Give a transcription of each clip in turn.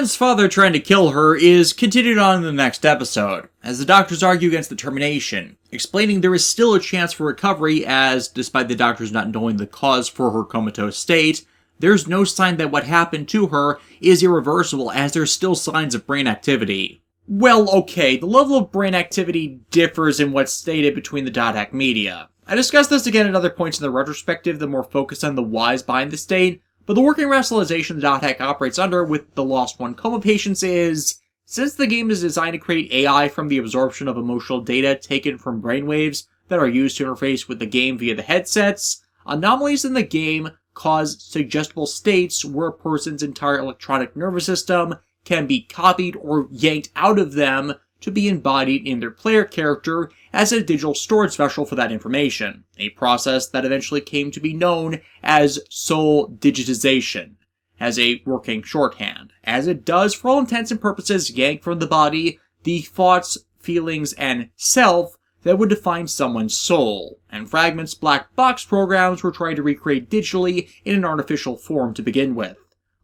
Anne's father trying to kill her is continued on in the next episode, as the doctors argue against the termination, explaining there is still a chance for recovery as, despite the doctors not knowing the cause for her comatose state, there's no sign that what happened to her is irreversible as there's still signs of brain activity. Well, okay, the level of brain activity differs in what's stated between the .hack media. I discussed this again at other points in the retrospective that more focused on the whys behind the state, but the working rationalization the .hack operates under with the Lost One coma patients is, since the game is designed to create AI from the absorption of emotional data taken from brainwaves that are used to interface with the game via the headsets, anomalies in the game cause suggestible states where a person's entire electronic nervous system can be copied or yanked out of them to be embodied in their player character as a digital storage vessel for that information, a process that eventually came to be known as soul digitization, as a working shorthand, as it does for all intents and purposes yank from the body the thoughts, feelings, and self that would define someone's soul, and fragments black box programs were trying to recreate digitally in an artificial form to begin with.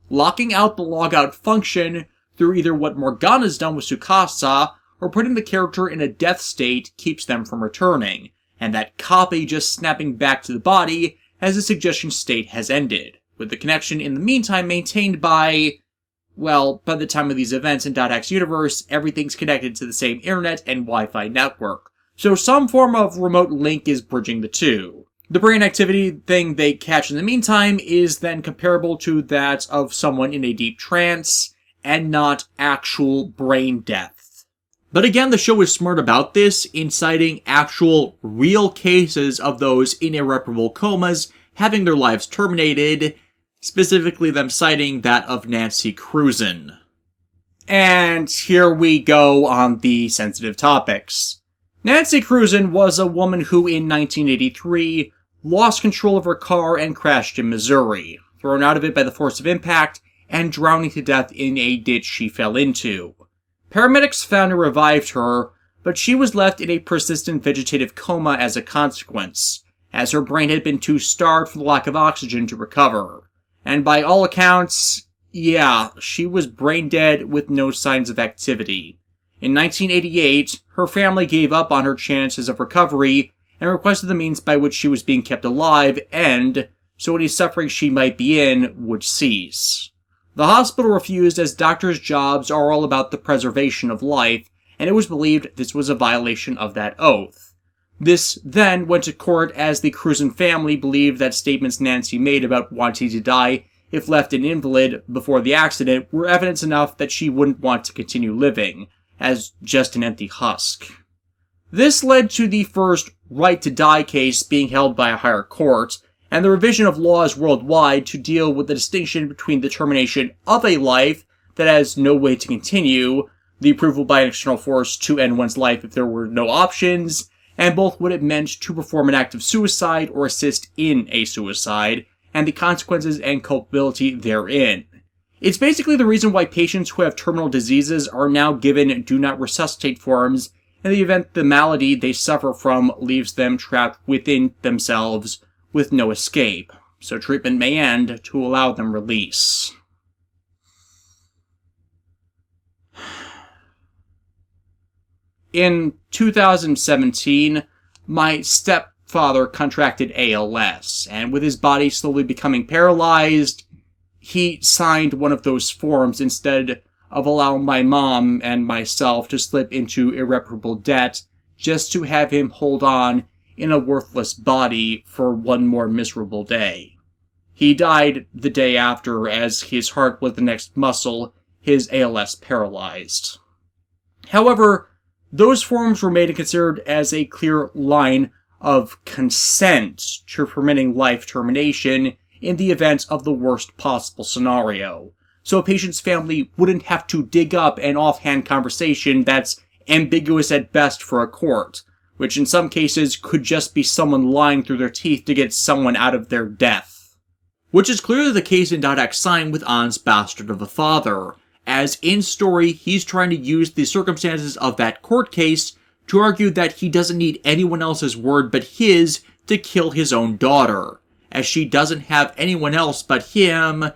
Locking out the logout function through either what Morgana's done with Tsukasa or putting the character in a death state keeps them from returning, and that copy just snapping back to the body as the suggestion state has ended, with the connection in the meantime maintained by, well, by the time of these events in .hack's universe, everything's connected to the same internet and Wi-Fi network, so some form of remote link is bridging the two. The brain activity thing they catch in the meantime is then comparable to that of someone in a deep trance, and not actual brain death. But again, the show is smart about this, in citing actual, real cases of those in irreparable comas having their lives terminated, specifically them citing that of Nancy Cruzan. And here we go on the sensitive topics. Nancy Cruzan was a woman who in 1983 lost control of her car and crashed in Missouri, thrown out of it by the force of impact and drowning to death in a ditch she fell into. Paramedics found and revived her, but she was left in a persistent vegetative coma as a consequence, as her brain had been too starved for the lack of oxygen to recover. And by all accounts, yeah, she was brain dead with no signs of activity. In 1988, her family gave up on her chances of recovery and requested the means by which she was being kept alive end, so any suffering she might be in would cease. The hospital refused, as doctors' jobs are all about the preservation of life, and it was believed this was a violation of that oath. This then went to court, as the Cruzan family believed that statements Nancy made about wanting to die if left an invalid before the accident were evidence enough that she wouldn't want to continue living, as just an empty husk. This led to the first right to die case being held by a higher court, and the revision of laws worldwide to deal with the distinction between the termination of a life that has no way to continue, the approval by an external force to end one's life if there were no options, and both what it meant to perform an act of suicide or assist in a suicide, and the consequences and culpability therein. It's basically the reason why patients who have terminal diseases are now given do not resuscitate forms in the event the malady they suffer from leaves them trapped within themselves with no escape, so treatment may end to allow them release. In 2017, my stepfather contracted ALS, and with his body slowly becoming paralyzed, he signed one of those forms instead of allowing my mom and myself to slip into irreparable debt just to have him hold on in a worthless body for one more miserable day. He died the day after, as his heart was the next muscle his ALS paralyzed. However, those forms were made and considered as a clear line of consent to permitting life termination in the event of the worst possible scenario, so a patient's family wouldn't have to dig up an offhand conversation that's ambiguous at best for a court, which in some cases could just be someone lying through their teeth to get someone out of their death. Which is clearly the case in .X's sign with An's bastard of a father, as in story he's trying to use the circumstances of that court case to argue that he doesn't need anyone else's word but his to kill his own daughter, as she doesn't have anyone else but him,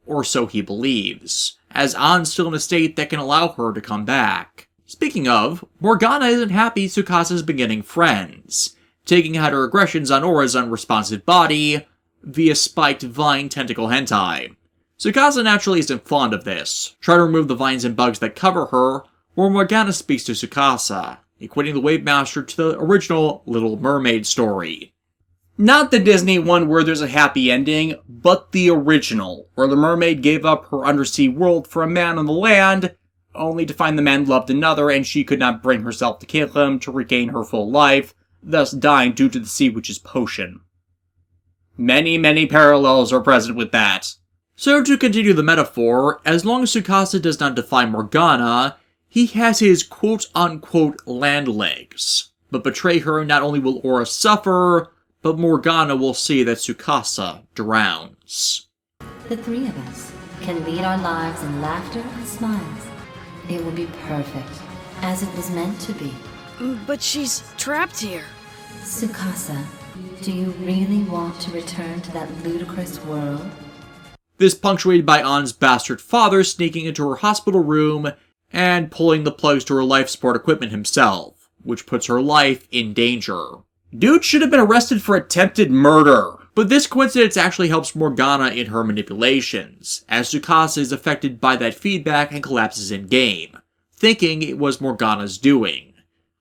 or so he believes, as An's still in a state that can allow her to come back. Speaking of, Morgana isn't happy Tsukasa's been getting friends, taking out her aggressions on Aura's unresponsive body via spiked vine tentacle hentai. Tsukasa naturally isn't fond of this, trying to remove the vines and bugs that cover her, where Morgana speaks to Tsukasa, equating the Wave Master to the original Little Mermaid story. Not the Disney one where there's a happy ending, but the original, where the mermaid gave up her undersea world for a man on the land, only to find the man loved another and she could not bring herself to kill him to regain her full life, thus dying due to the sea witch's potion. Many parallels are present with that. So to continue the metaphor, as long as Tsukasa does not defy Morgana, he has his quote-unquote land legs. But betray her, not only will Aura suffer, but Morgana will see that Tsukasa drowns. The three of us can lead our lives in laughter and smiles. It will be perfect, as it was meant to be. But she's trapped here. Tsukasa, do you really want to return to that ludicrous world? This punctuated by An's bastard father sneaking into her hospital room and pulling the plugs to her life support equipment himself, which puts her life in danger. Dude should have been arrested for attempted murder. But this coincidence actually helps Morgana in her manipulations, as Tsukasa is affected by that feedback and collapses in-game, thinking it was Morgana's doing.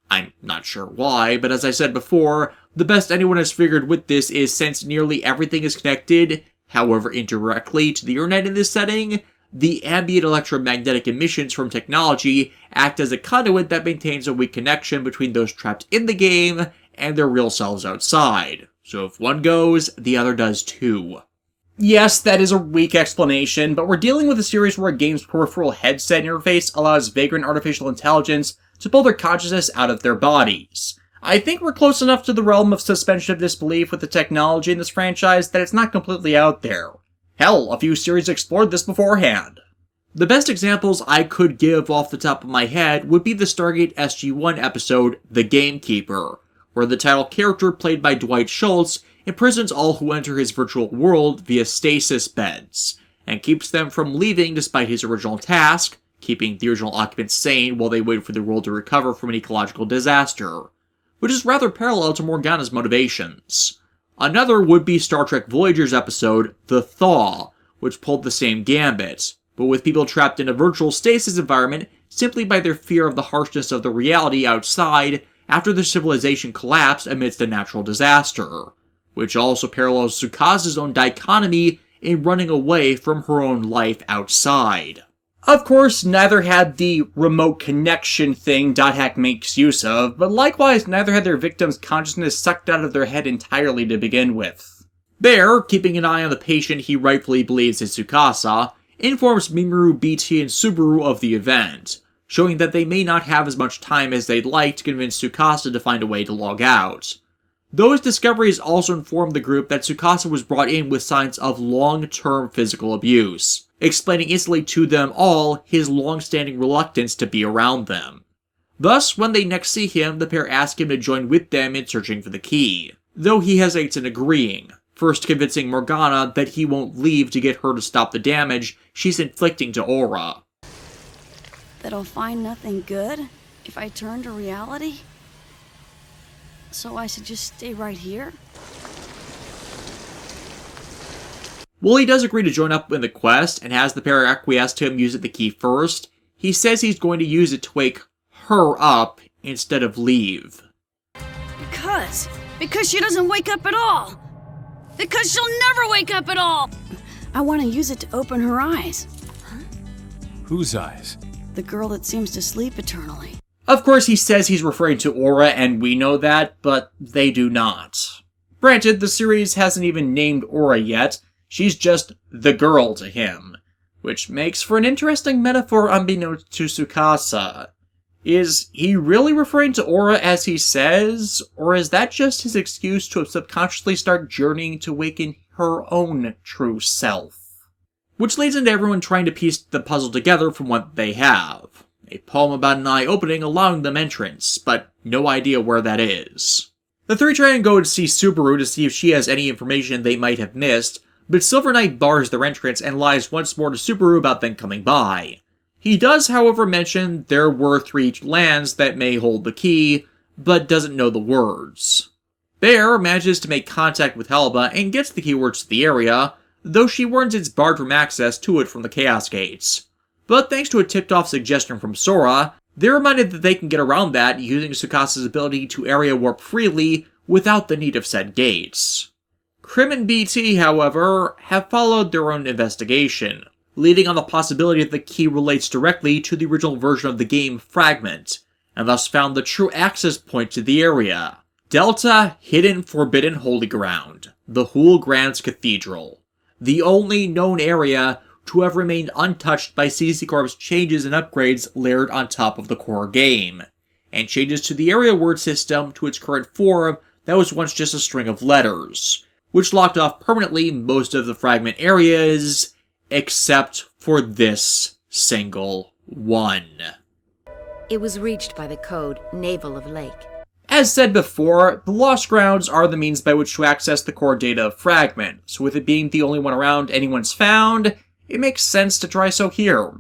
I'm not sure why, but as I said before, the best anyone has figured with this is since nearly everything is connected, however indirectly, to the internet in this setting, the ambient electromagnetic emissions from technology act as a conduit that maintains a weak connection between those trapped in the game and their real selves outside. So if one goes, the other does too. Yes, that is a weak explanation, but we're dealing with a series where a game's peripheral headset interface allows vagrant artificial intelligence to pull their consciousness out of their bodies. I think we're close enough to the realm of suspension of disbelief with the technology in this franchise that it's not completely out there. Hell, a few series explored this beforehand. The best examples I could give off the top of my head would be the Stargate SG-1 episode, The Gamekeeper, where the title character played by Dwight Schultz imprisons all who enter his virtual world via stasis beds, and keeps them from leaving despite his original task, keeping the original occupants sane while they wait for the world to recover from an ecological disaster, which is rather parallel to Morgana's motivations. Another would be Star Trek Voyager's episode, The Thaw, which pulled the same gambit, but with people trapped in a virtual stasis environment simply by their fear of the harshness of the reality outside after their civilization collapsed amidst a natural disaster, which also parallels Tsukasa's own dichotomy in running away from her own life outside. Of course, neither had the remote connection thing .hack makes use of, but likewise neither had their victim's consciousness sucked out of their head entirely to begin with. Bear, keeping an eye on the patient he rightfully believes is Tsukasa, informs Mimuru, BT, and Subaru of the event, showing that they may not have as much time as they'd like to convince Tsukasa to find a way to log out. Those discoveries also inform the group that Tsukasa was brought in with signs of long-term physical abuse, explaining instantly to them all his long-standing reluctance to be around them. Thus, when they next see him, the pair ask him to join with them in searching for the key, though he hesitates in agreeing, first convincing Morgana that he won't leave to get her to stop the damage she's inflicting to Aura. That I'll find nothing good if I turn to reality? So I should just stay right here? While he does agree to join up in the quest, and has the pair acquiesce to him using the key first, he says he's going to use it to wake her up instead of leave. Because she doesn't wake up at all! Because she'll never wake up at all! I want to use it to open her eyes. Whose eyes? The girl that seems to sleep eternally. Of course, he says he's referring to Aura, and we know that, but they do not. Granted, the series hasn't even named Aura yet. She's just the girl to him, which makes for an interesting metaphor unbeknownst to Tsukasa. Is he really referring to Aura as he says, or is that just his excuse to subconsciously start journeying to awaken her own true self? Which leads into everyone trying to piece the puzzle together from what they have. A poem about an eye opening allowing them entrance, but no idea where that is. The three try and go to see Subaru to see if she has any information they might have missed, but Silver Knight bars their entrance and lies once more to Subaru about them coming by. He does, however, mention there were 3 lands that may hold the key, but doesn't know the words. Bear manages to make contact with Helba and gets the keywords to the area, though she warns it's barred from access to it from the Chaos Gates. But thanks to a tipped-off suggestion from Sora, they're reminded that they can get around that using Tsukasa's ability to area warp freely without the need of said gates. Crim and BT, however, have followed their own investigation, leading on the possibility that the key relates directly to the original version of the game Fragment, and thus found the true access point to the area. Delta Hidden Forbidden Holy Ground, the Hool Grand's Cathedral, the only known area to have remained untouched by CC Corp's changes and upgrades layered on top of the core game, and changes to the area word system to its current form that was once just a string of letters, which locked off permanently most of the fragment areas, except for this single one. It was reached by the code Navel of Lake. As said before, the Lost Grounds are the means by which to access the core data of Fragment, so with it being the only one around anyone's found, it makes sense to try so here.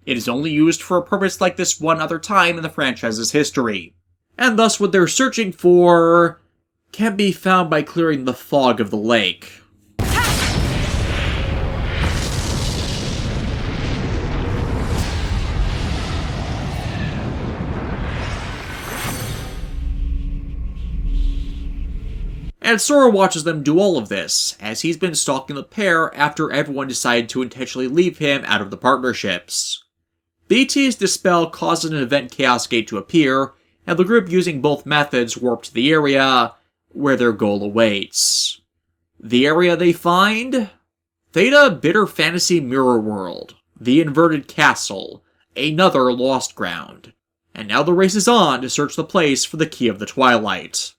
It is only used for a purpose like this one other time in the franchise's history, and thus what they're searching for can be found by clearing the fog of the lake. And Sora watches them do all of this, as he's been stalking the pair after everyone decided to intentionally leave him out of the partnerships. BT's Dispel causes an event Chaos Gate to appear, and the group using both methods warp to the area where their goal awaits. The area they find? Theta Bitter Fantasy Mirror World, the Inverted Castle, another Lost Ground. And now the race is on to search the place for the Key of the Twilight.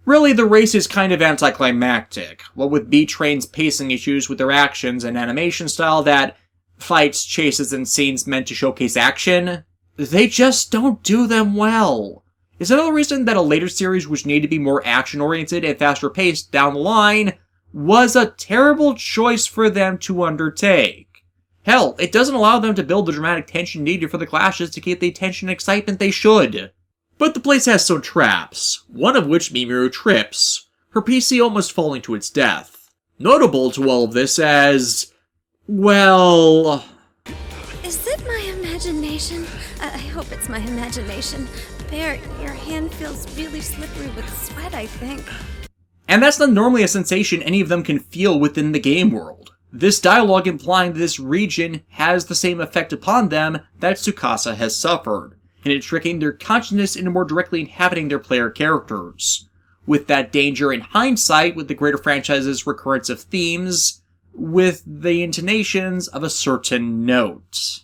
Really, the race is kind of anticlimactic, what with B-Train's pacing issues with their actions and animation style that fights, chases, and scenes meant to showcase action, they just don't do them well. Is another reason that a later series which needed to be more action-oriented and faster-paced down the line was a terrible choice for them to undertake. Hell, it doesn't allow them to build the dramatic tension needed for the clashes to keep the tension and excitement they should. But the place has some traps, one of which Mimiru trips, her PC almost falling to its death. Notable to all of this as, well... Is it my imagination? I hope it's my imagination. Bear, your hand feels really slippery with sweat, I think. And that's not normally a sensation any of them can feel within the game world. This dialogue implying that this region has the same effect upon them that Tsukasa has suffered, and it tricking their consciousness into more directly inhabiting their player characters, with that danger in hindsight with the greater franchise's recurrence of themes, with the intonations of a certain note.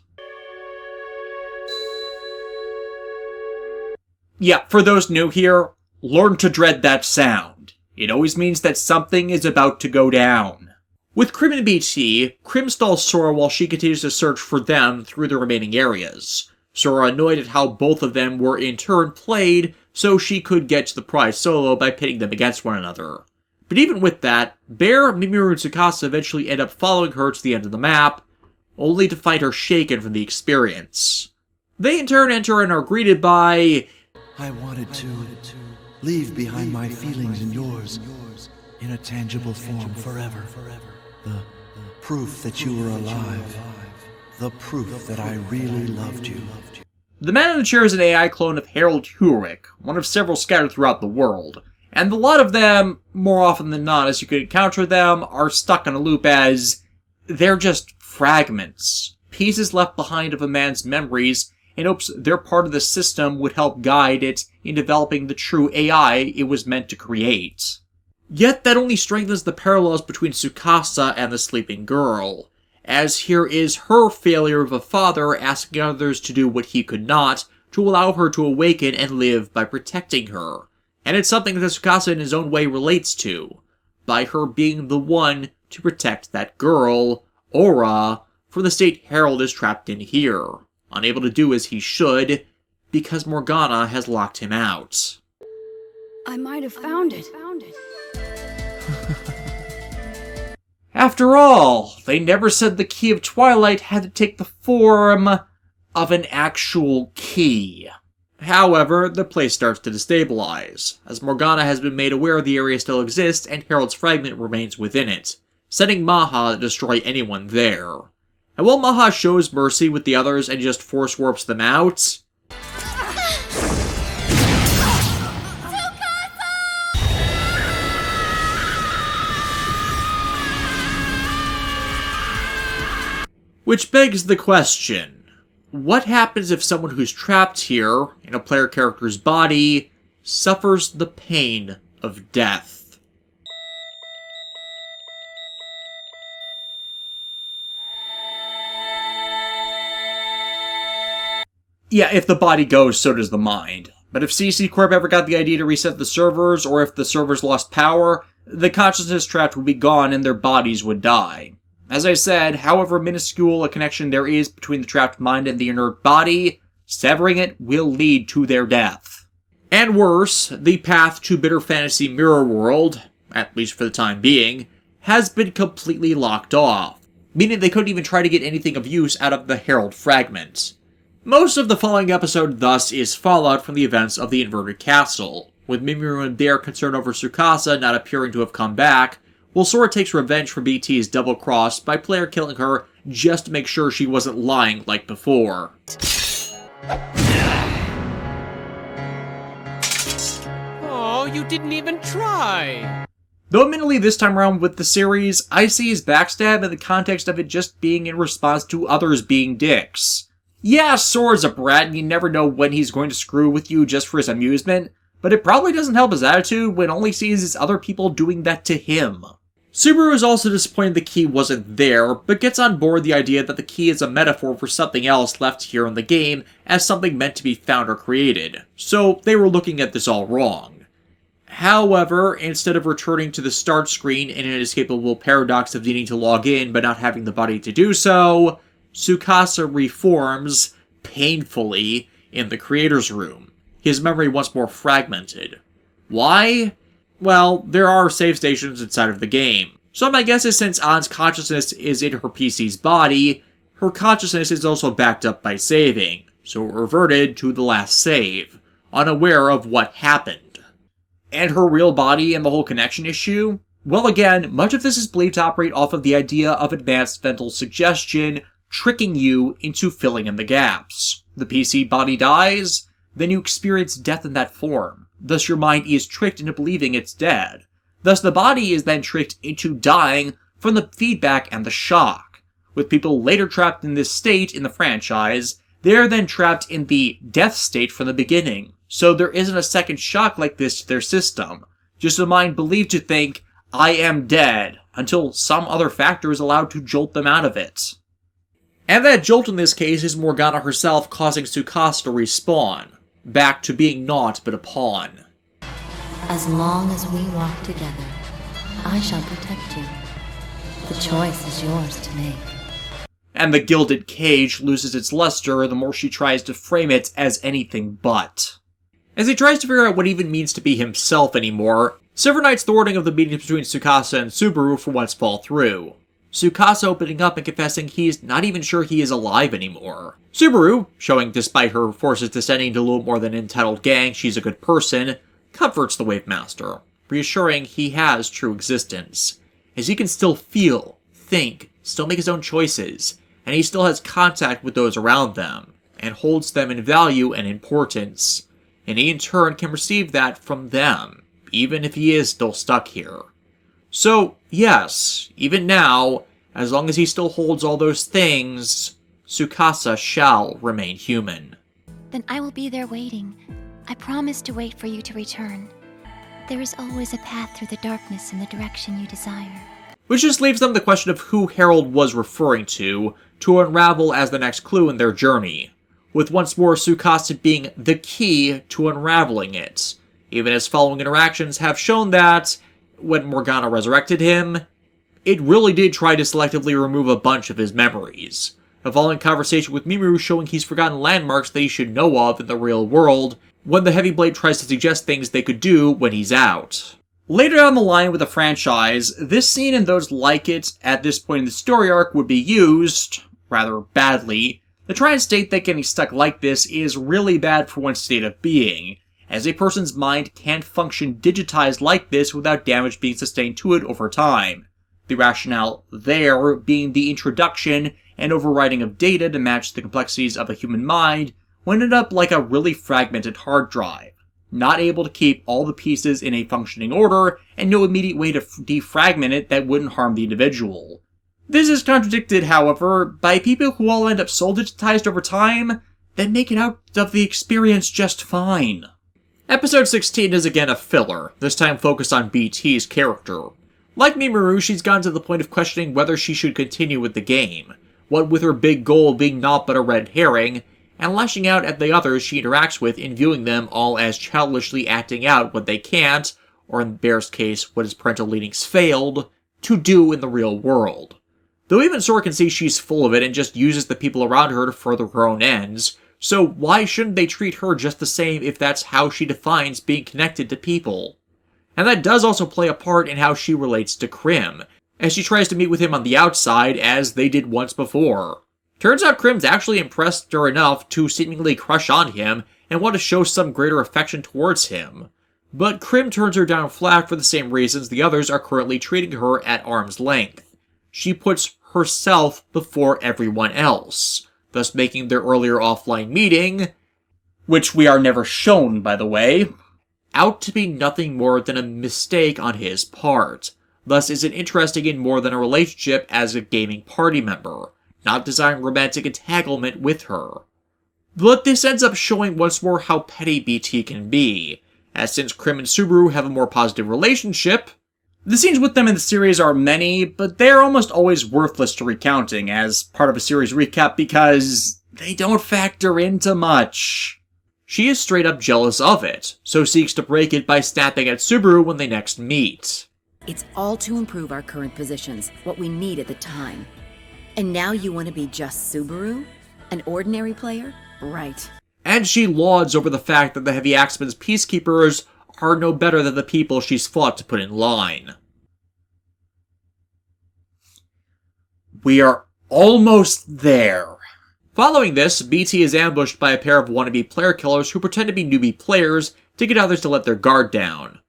Yeah, for those new here, learn to dread that sound. It always means that something is about to go down. With Crim and BT, Crim stalls Sora while she continues to search for them through the remaining areas. Sora annoyed at how both of them were in turn played, so she could get to the prize solo by pitting them against one another. But even with that, Bear, Mimiru, and Tsukasa eventually end up following her to the end of the map, only to find her shaken from the experience. They in turn enter and are greeted by... I wanted to leave behind my feelings and yours in a tangible form forever. The proof that you were alive. The proof that I really loved you. The man in the chair is an AI clone of Harold Hurick, one of several scattered throughout the world, and a lot of them, more often than not as you could encounter them, are stuck in a loop as they're just fragments, pieces left behind of a man's memories, in hopes their part of the system would help guide it in developing the true AI it was meant to create. Yet that only strengthens the parallels between Tsukasa and the sleeping girl, as here is her failure of a father asking others to do what he could not, to allow her to awaken and live by protecting her. And it's something that Tsukasa in his own way relates to, by her being the one to protect that girl, Aura, from the state Harold is trapped in here, unable to do as he should, because Morgana has locked him out. I might have found it. After all, they never said the key of Twilight had to take the form of an actual key. However, the place starts to destabilize, as Morgana has been made aware the area still exists and Harold's fragment remains within it, sending Maha to destroy anyone there. And while Maha shows mercy with the others and just force warps them out, which begs the question, what happens if someone who's trapped here, in a player character's body, suffers the pain of death? Yeah, if the body goes, so does the mind. But if CC Corp ever got the idea to reset the servers, or if the servers lost power, the consciousness trapped would be gone and their bodies would die. As I said, however minuscule a connection there is between the trapped mind and the inert body, severing it will lead to their death. And worse, the path to Bitter Fantasy Mirror World, at least for the time being, has been completely locked off, meaning they couldn't even try to get anything of use out of the Herald fragment. Most of the following episode thus is fallout from the events of the Inverted Castle, with Mimiru and Bear concerned over Tsukasa not appearing to have come back, while Sora takes revenge for BT's double-cross by player killing her just to make sure she wasn't lying like before. Oh, you didn't even try! Though admittedly this time around with the series, I see his backstab in the context of it just being in response to others being dicks. Yeah, Sora's a brat and you never know when he's going to screw with you just for his amusement, but it probably doesn't help his attitude when all he sees is other people doing that to him. Subaru is also disappointed the key wasn't there, but gets on board the idea that the key is a metaphor for something else left here in the game as something meant to be found or created, so they were looking at this all wrong. However, instead of returning to the start screen in an inescapable paradox of needing to log in but not having the body to do so, Tsukasa reforms, painfully, in the creator's room, his memory once more fragmented. Why? Well, there are save stations inside of the game. So my guess is since Ann's consciousness is in her PC's body, her consciousness is also backed up by saving, so it reverted to the last save, unaware of what happened. And her real body and the whole connection issue? Well again, much of this is believed to operate off of the idea of advanced mental suggestion, tricking you into filling in the gaps. The PC body dies, then you experience death in that form. Thus your mind is tricked into believing it's dead. Thus the body is then tricked into dying from the feedback and the shock. With people later trapped in this state in the franchise, they are then trapped in the death state from the beginning. So there isn't a second shock like this to their system. Just a mind believed to think, I am dead, until some other factor is allowed to jolt them out of it. And that jolt in this case is Morgana herself causing Tsukasa to respawn, back to being naught but a pawn. As long as we walk together, I shall protect you. The choice is yours to make. And the gilded cage loses its luster the more she tries to frame it as anything but. As he tries to figure out what it even means to be himself anymore, Silver Knight's thwarting of the meetings between Tsukasa and Subaru for once fall through. Tsukasa opening up and confessing he's not even sure he is alive anymore. Subaru, showing despite her forces descending to a little more than an entitled gang she's a good person, comforts the Wave Master, reassuring he has true existence, as he can still feel, think, still make his own choices, and he still has contact with those around them, and holds them in value and importance, and he in turn can receive that from them, even if he is still stuck here. So, yes, even now, as long as he still holds all those things, Tsukasa shall remain human. Then I will be there waiting. I promise to wait for you to return. There is always a path through the darkness in the direction you desire. Which just leaves them the question of who Harold was referring to unravel as the next clue in their journey, with once more Tsukasa being the key to unraveling it, even as following interactions have shown that, when Morgana resurrected him, it really did try to selectively remove a bunch of his memories. A following conversation with Mimiru showing he's forgotten landmarks that he should know of in the real world, when the Heavy Blade tries to suggest things they could do when he's out. Later down the line with the franchise, this scene and those like it at this point in the story arc would be used, rather badly, to try and state that getting stuck like this is really bad for one's state of being, as a person's mind can't function digitized like this without damage being sustained to it over time. The rationale there being the introduction and overriding of data to match the complexities of a human mind when ended up like a really fragmented hard drive, not able to keep all the pieces in a functioning order and no immediate way to defragment it that wouldn't harm the individual. This is contradicted, however, by people who all end up soul digitized over time that make it out of the experience just fine. Episode 16 is again a filler, this time focused on BT's character. Like Mimaru, she's gotten to the point of questioning whether she should continue with the game, what with her big goal being naught but a red herring, and lashing out at the others she interacts with and viewing them all as childishly acting out what they can't, or in Bear's case, what his parental leanings failed, to do in the real world. Though even Sora can see she's full of it and just uses the people around her to further her own ends, so why shouldn't they treat her just the same if that's how she defines being connected to people? And that does also play a part in how she relates to Krim, as she tries to meet with him on the outside as they did once before. Turns out Krim's actually impressed her enough to seemingly crush on him and want to show some greater affection towards him. But Krim turns her down flat for the same reasons the others are currently treating her at arm's length. She puts herself before everyone else, thus making their earlier offline meeting, which we are never shown by the way, out to be nothing more than a mistake on his part, thus isn't interesting in more than a relationship as a gaming party member, not desiring romantic entanglement with her. But this ends up showing once more how petty BT can be, as since Krim and Subaru have a more positive relationship, the scenes with them in the series are many, but they're almost always worthless to recounting as part of a series recap because they don't factor into much. She is straight up jealous of it, so seeks to break it by snapping at Subaru when they next meet. It's all to improve our current positions, what we need at the time. And now you want to be just Subaru? An ordinary player? Right. And she lauds over the fact that the Heavy Axeman's peacekeepers are no better than the people she's fought to put in line. We are almost there. Following this, BT is ambushed by a pair of wannabe player killers who pretend to be newbie players to get others to let their guard down.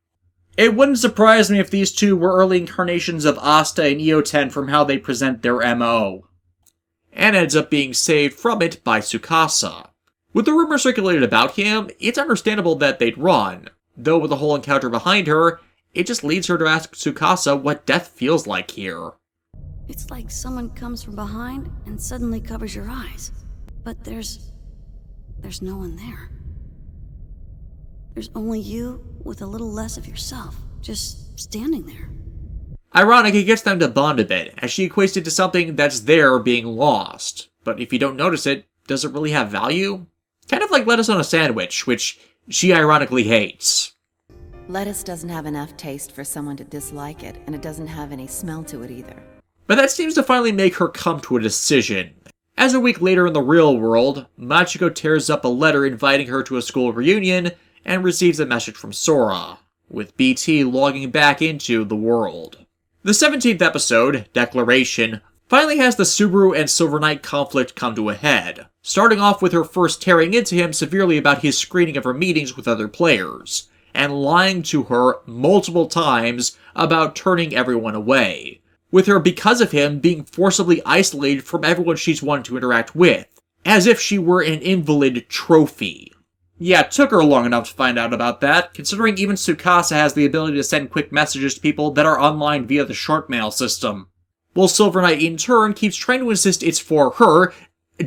It wouldn't surprise me if these two were early incarnations of Asta and EO10 from how they present their MO. And ends up being saved from it by Tsukasa. With the rumor circulated about him, it's understandable that they'd run, though with the whole encounter behind her, it just leads her to ask Tsukasa what death feels like here. It's like someone comes from behind and suddenly covers your eyes. But there's no one there. There's only you with a little less of yourself, just standing there. Ironic, it gets them to bond a bit, as she equates it to something that's there being lost. But if you don't notice it, does it really have value? Kind of like lettuce on a sandwich, which she ironically hates. Lettuce doesn't have enough taste for someone to dislike it, and it doesn't have any smell to it either. But that seems to finally make her come to a decision. As a week later in the real world, Machiko tears up a letter inviting her to a school reunion and receives a message from Sora, with BT logging back into the world. The 17th episode, Declaration, finally has the Subaru and Silver Knight conflict come to a head, starting off with her first tearing into him severely about his screening of her meetings with other players, and lying to her multiple times about turning everyone away, with her, because of him, being forcibly isolated from everyone she's wanted to interact with, as if she were an invalid trophy. Yeah, it took her long enough to find out about that, considering even Tsukasa has the ability to send quick messages to people that are online via the short mail system. While Silver Knight in turn keeps trying to insist it's for her,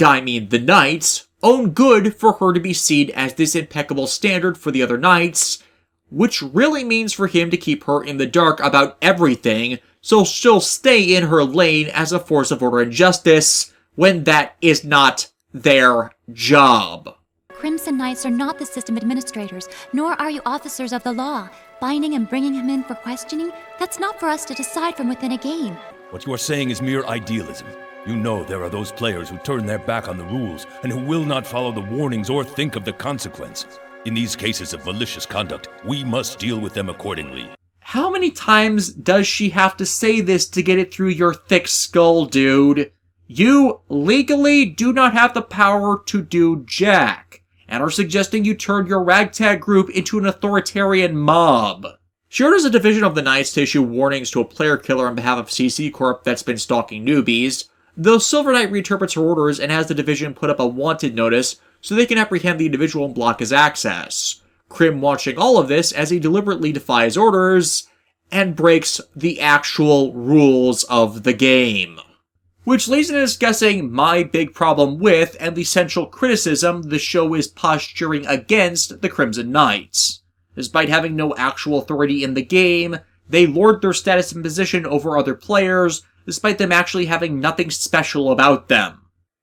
I mean the Knight's, own good for her to be seen as this impeccable standard for the other Knights, which really means for him to keep her in the dark about everything, so she'll stay in her lane as a force of order and justice, when that is not their job. Crimson Knights are not the system administrators, nor are you officers of the law. Binding and bringing him in for questioning, that's not for us to decide from within a game. What you are saying is mere idealism. You know there are those players who turn their back on the rules and who will not follow the warnings or think of the consequence. In these cases of malicious conduct, we must deal with them accordingly. How many times does she have to say this to get it through your thick skull, dude? You legally do not have the power to do jack, and are suggesting you turn your ragtag group into an authoritarian mob. She orders a division of the Knights to issue warnings to a player killer on behalf of CC Corp that's been stalking newbies, though Silver Knight reinterprets her orders and has the division put up a wanted notice so they can apprehend the individual and block his access. Crim watching all of this as he deliberately defies orders and breaks the actual rules of the game. Which leads into discussing my big problem with, and the central criticism the show is posturing against, the Crimson Knights. Despite having no actual authority in the game, they lord their status and position over other players, despite them actually having nothing special about them.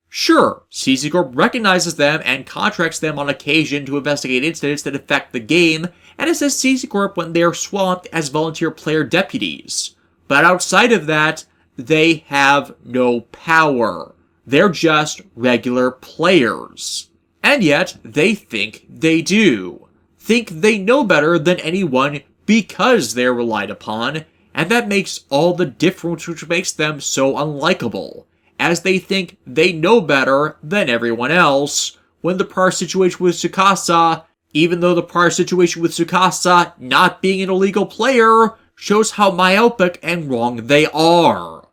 Sure, CC Corp recognizes them and contracts them on occasion to investigate incidents that affect the game, and assists CC Corp when they are swamped as volunteer player deputies. But outside of that, they have no power. They're just regular players. And yet, they think they do. Think they know better than anyone because they're relied upon, and that makes all the difference, which makes them so unlikable, as they think they know better than everyone else, when the prior situation with Tsukasa, even though the prior situation with Tsukasa not being an illegal player, shows how myopic and wrong they are.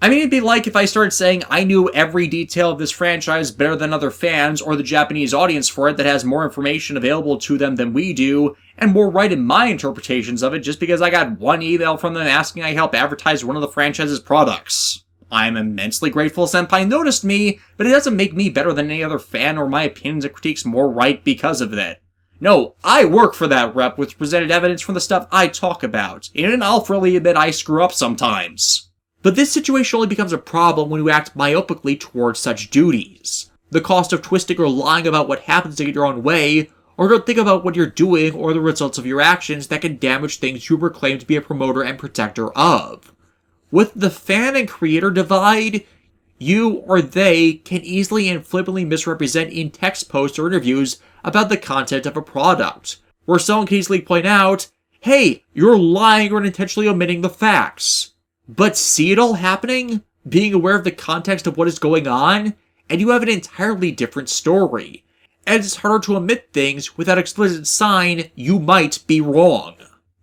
I mean, it'd be like if I started saying I knew every detail of this franchise better than other fans or the Japanese audience for it that has more information available to them than we do, and more right in my interpretations of it just because I got one email from them asking I help advertise one of the franchise's products. I'm immensely grateful Senpai noticed me, but it doesn't make me better than any other fan or my opinions and critiques more right because of it. No, I work for that rep with presented evidence from the stuff I talk about, and I'll freely admit I screw up sometimes. But this situation only becomes a problem when you act myopically towards such duties. The cost of twisting or lying about what happens to get your own way, or don't think about what you're doing or the results of your actions that can damage things you proclaim to be a promoter and protector of. With the fan and creator divide, you or they can easily and flippantly misrepresent in text posts or interviews about the content of a product, where someone can easily point out, hey, you're lying or unintentionally omitting the facts. But see it all happening, being aware of the context of what is going on, and you have an entirely different story. And it's harder to omit things without explicit sign you might be wrong.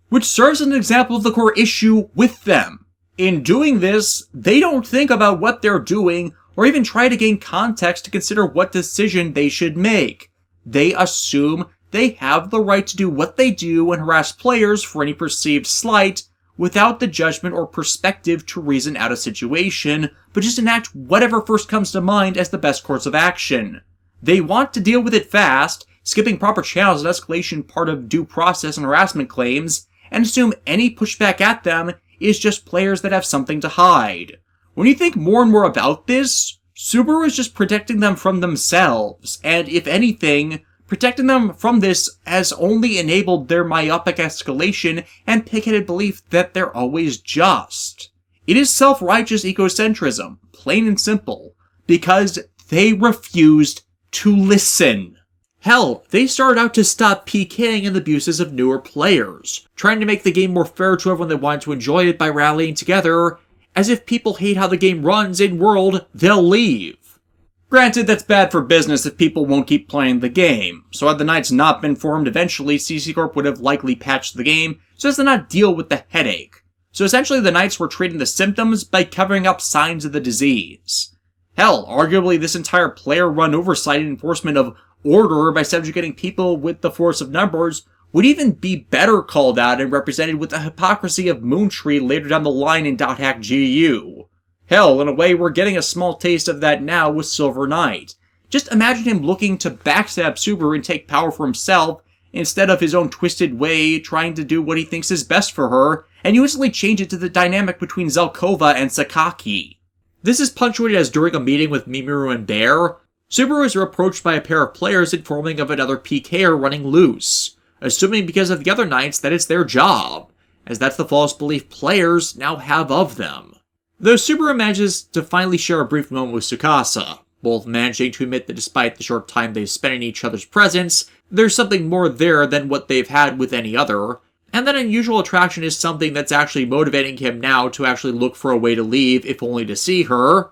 Which serves as an example of the core issue with them. In doing this, they don't think about what they're doing, or even try to gain context to consider what decision they should make. They assume they have the right to do what they do and harass players for any perceived slight, without the judgment or perspective to reason out a situation, but just enact whatever first comes to mind as the best course of action. They want to deal with it fast, skipping proper channels of escalation part of due process and harassment claims, and assume any pushback at them is just players that have something to hide. When you think more and more about this, Subaru is just protecting them from themselves, and if anything, protecting them from this has only enabled their myopic escalation and pig-headed belief that they're always just. It is self-righteous egocentrism, plain and simple, because they refused to listen. Hell, they started out to stop PKing and the abuses of newer players, trying to make the game more fair to everyone that wanted to enjoy it by rallying together. As if people hate how the game runs in-world, they'll leave. Granted, that's bad for business if people won't keep playing the game, so had the Knights not been formed eventually, CC Corp would have likely patched the game so as to not deal with the headache. So essentially the Knights were treating the symptoms by covering up signs of the disease. Hell, arguably this entire player-run oversight and enforcement of order by subjugating people with the force of numbers would even be better called out and represented with the hypocrisy of Moontree later down the line in .hack GU. Hell, in a way, we're getting a small taste of that now with Silver Knight. Just imagine him looking to backstab Subaru and take power for himself, instead of his own twisted way, trying to do what he thinks is best for her, and you instantly change it to the dynamic between Zelkova and Sakaki. This is punctuated as during a meeting with Mimiru and Bear, Subaru is approached by a pair of players informing of another PKer running loose, assuming because of the other Knights that it's their job, as that's the false belief players now have of them. Though Subaru manages to finally share a brief moment with Tsukasa, both managing to admit that despite the short time they've spent in each other's presence, there's something more there than what they've had with any other, And that unusual attraction is something that's actually motivating him now to actually look for a way to leave, if only to see her.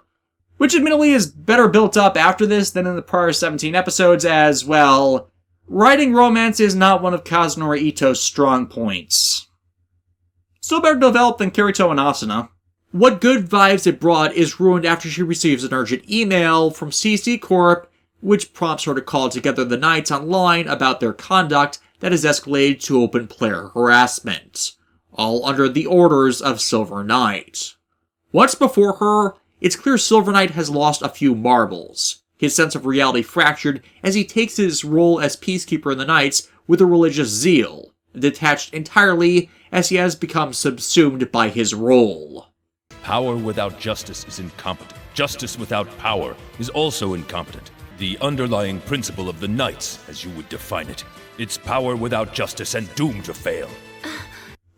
Which admittedly is better built up after this than in the prior 17 episodes, as, well, writing romance is not one of Kazunori Ito's strong points. Still better developed than Kirito and Asuna. What good vibes it brought is ruined after she receives an urgent email from CC Corp, which prompts her to call together the Knights online about their conduct that has escalated to open player harassment, all under the orders of Silver Knight. Once before her, it's clear Silver Knight has lost a few marbles, his sense of reality fractured as he takes his role as peacekeeper in the Knights with a religious zeal, detached entirely as he has become subsumed by his role. Power without justice is incompetent. Justice without power is also incompetent. The underlying principle of the Knights, as you would define it. It's power without justice and doomed to fail.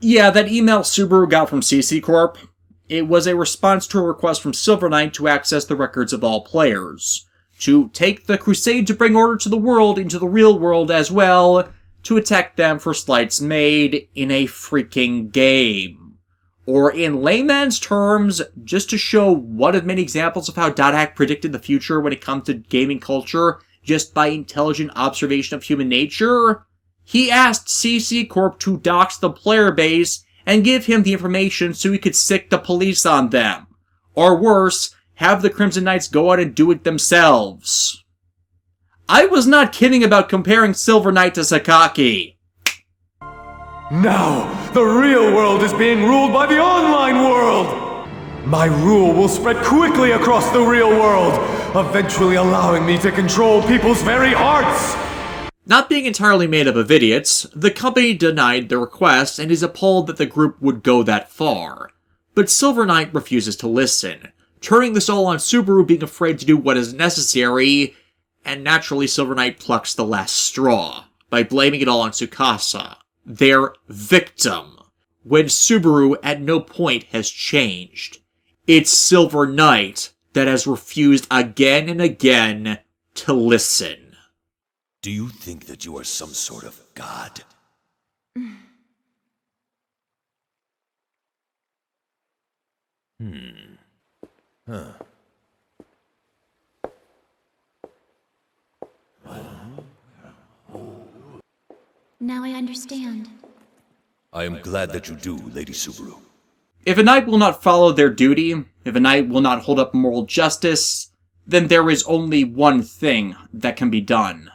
Yeah, that email Subaru got from CC Corp, it was a response to a request from Silver Knight to access the records of all players, to take the crusade to bring order to the world into the real world as well, to attack them for slights made in a freaking game. Or in layman's terms, just to show one of many examples of how Dot predicted the future when it comes to gaming culture just by intelligent observation of human nature, he asked CC Corp to dox the player base and give him the information so he could sick the police on them. Or worse, have the Crimson Knights go out and do it themselves. I was not kidding about comparing Silver Knight to Sakaki. Now, the real world is being ruled by the online world! My rule will spread quickly across the real world, eventually allowing me to control people's very hearts! Not being entirely made up of idiots, the company denied the request and is appalled that the group would go that far. But Silver Knight refuses to listen, turning this all on Subaru being afraid to do what is necessary, and naturally Silver Knight plucks the last straw, by blaming it all on Tsukasa, their victim, when Subaru at no point has changed. It's Silver Knight that has refused again and again to listen. Do you think that you are some sort of god? Huh. Now I understand. I am glad that you do, Lady Subaru. If a knight will not follow their duty, if a knight will not hold up moral justice, then there is only one thing that can be done.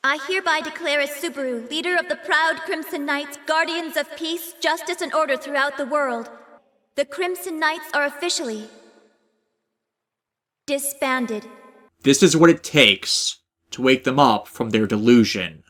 I hereby declare as Subaru, leader of the proud Crimson Knights, guardians of peace, justice, and order throughout the world. The Crimson Knights are officially disbanded. This is what it takes to wake them up from their delusion.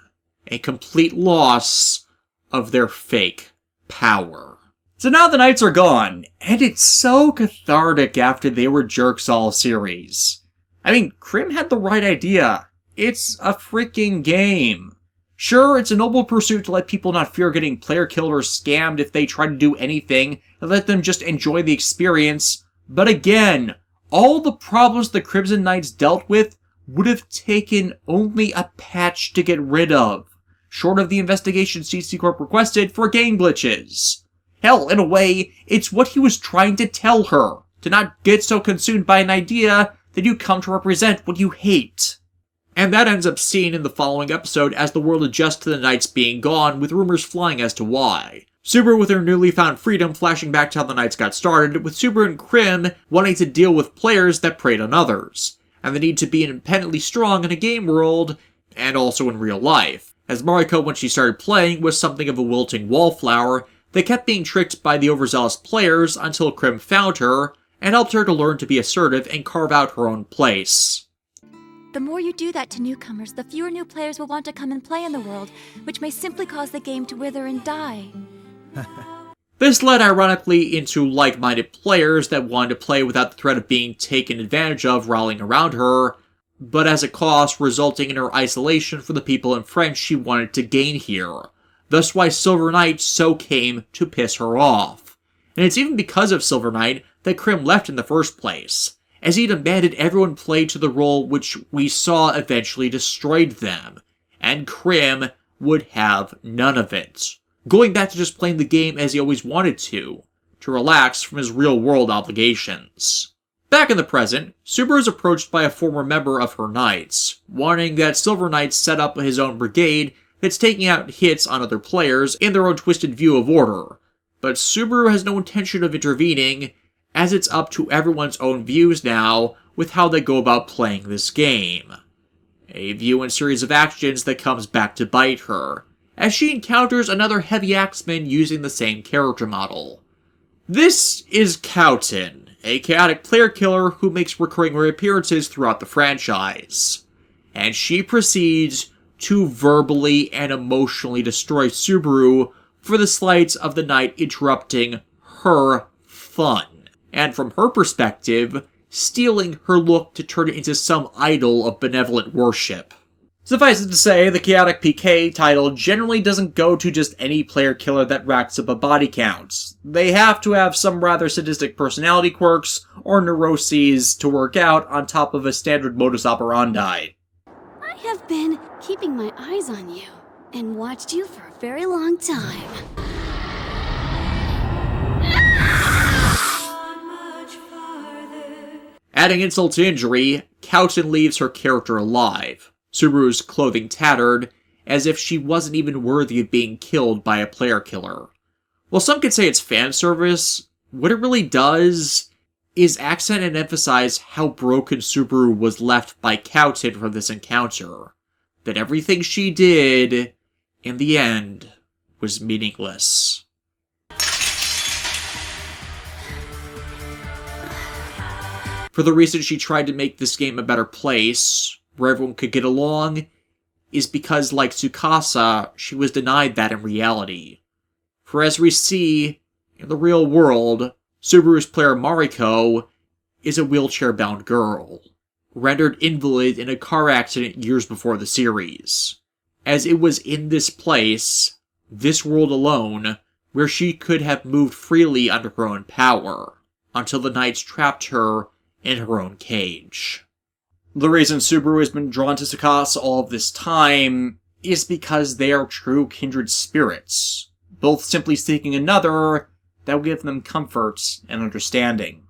A complete loss of their fake power. So now the Knights are gone, and it's so cathartic after they were jerks all series. I mean, Krim had the right idea. It's a freaking game. Sure, it's a noble pursuit to let people not fear getting player killed or scammed if they try to do anything, and let them just enjoy the experience. But again, all the problems the Crimson Knights dealt with would have taken only a patch to get rid of, short of the investigation CC Corp requested for game glitches. Hell, in a way, it's what he was trying to tell her, to not get so consumed by an idea that you come to represent what you hate. And that ends up seen in the following episode as the world adjusts to the Knights being gone, with rumors flying as to why. Subaru with her newly found freedom flashing back to how the Knights got started, with Subaru and Krim wanting to deal with players that preyed on others, and the need to be independently strong in a game world, and also in real life, as Mariko when she started playing was something of a wilting wallflower that kept being tricked by the overzealous players until Krim found her, and helped her to learn to be assertive and carve out her own place. The more you do that to newcomers, the fewer new players will want to come and play in the world, which may simply cause the game to wither and die. This led ironically into like-minded players that wanted to play without the threat of being taken advantage of rallying around her, but as a cost resulting in her isolation from the people and friends she wanted to gain here. Thus why Silver Knight so came to piss her off. And it's even because of Silver Knight that Krim left in the first place, as he demanded everyone play to the role which we saw eventually destroyed them. And Krim would have none of it, going back to just playing the game as he always wanted to relax from his real-world obligations. Back in the present, Subaru is approached by a former member of her Knights, warning that Silver Knight set up his own brigade that's taking out hits on other players in their own twisted view of order. But Subaru has no intention of intervening, as it's up to everyone's own views now with how they go about playing this game. A view and series of actions that comes back to bite her, as she encounters another heavy axeman using the same character model. This is Cowton, a chaotic player killer who makes recurring reappearances throughout the franchise. And she proceeds to verbally and emotionally destroy Subaru for the slights of the Knight interrupting her fun. And from her perspective, stealing her look to turn it into some idol of benevolent worship. Suffice it to say, the chaotic PK title generally doesn't go to just any player killer that racks up a body count. They have to have some rather sadistic personality quirks or neuroses to work out on top of a standard modus operandi. I have been keeping my eyes on you and watched you for a very long time. Adding insult to injury, Cowton leaves her character alive, Subaru's clothing tattered, as if she wasn't even worthy of being killed by a player killer. While some could say it's fan service, what it really does is accent and emphasize how broken Subaru was left by Cowton for this encounter. That everything she did, in the end, was meaningless. For the reason she tried to make this game a better place, where everyone could get along, is because, like Tsukasa, she was denied that in reality. For as we see, in the real world, Subaru's player Mariko is a wheelchair-bound girl, rendered invalid in a car accident years before the series. As it was in this place, this world alone, where she could have moved freely under her own power, until the Knights trapped her in her own cage. The reason Subaru has been drawn to Tsukasa all of this time is because they are true kindred spirits, both simply seeking another that will give them comfort and understanding.